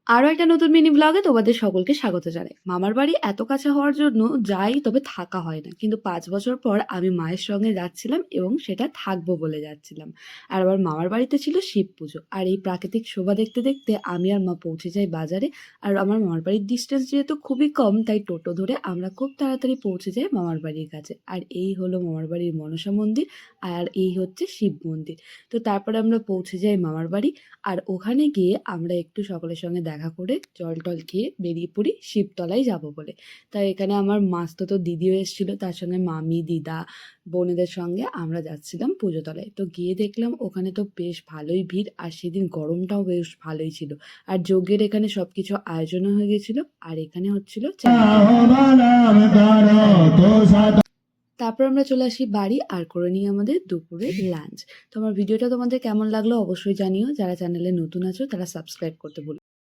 আরো একটা নতুন মিনি ব্লগে তোমাদের সকলকে স্বাগত জানাই। মামার বাড়ি এত কাছে হওয়ার জন্য যাই, তবে থাকা হয় না। কিন্তু ৫ বছর পর আমি মায়ের সঙ্গে যাচ্ছিলাম এবং সেটা থাকবো বলে যাচ্ছিলাম। আর আমার মামার বাড়িতে ছিল শিব পুজো। আর এই প্রাকৃতিক শোভা দেখতে দেখতে আমি আর মা পৌঁছে যাই বাজারে। আর আমার মামার বাড়ির ডিস্টেন্স যেহেতু খুবই কম, তাই টোটো ধরে আমরা খুব তাড়াতাড়ি পৌঁছে যাই মামার বাড়ির কাছে। আর এই হলো মামার বাড়ির মনসা মন্দির, আর এই হচ্ছে শিব মন্দির। তো তারপরে আমরা পৌঁছে যাই মামার বাড়ি। আর ওখানে গিয়ে আমরা একটু সকলের সঙ্গে দেখা করে জল-টল খেয়ে বেরিয়ে পড়ি শিবতলায় যাবো বলে। তাই এখানে আমার মাসতুতো দিদিও এসেছিল, তার সঙ্গে মামি, দিদা, বোনেদের সঙ্গে আমরা যাচ্ছিলাম পুজোতলায়। তো গিয়ে দেখলাম ওখানে তো বেশ ভালোই ভিড়, আর সেদিন গরমটাও বেশ ভালোই ছিল। আর যজ্ঞের এখানে সবকিছু আয়োজনও হয়ে গেছিল, আর এখানে হচ্ছিল তারপর আমরা চলে আসি বাড়ি আর করে নিই আমাদের দুপুরের লাঞ্চ। তো আমার ভিডিওটা তোমাদের কেমন লাগলো অবশ্যই জানিও। যারা চ্যানেলে নতুন আছো তারা সাবস্ক্রাইব করতে ভুলো না।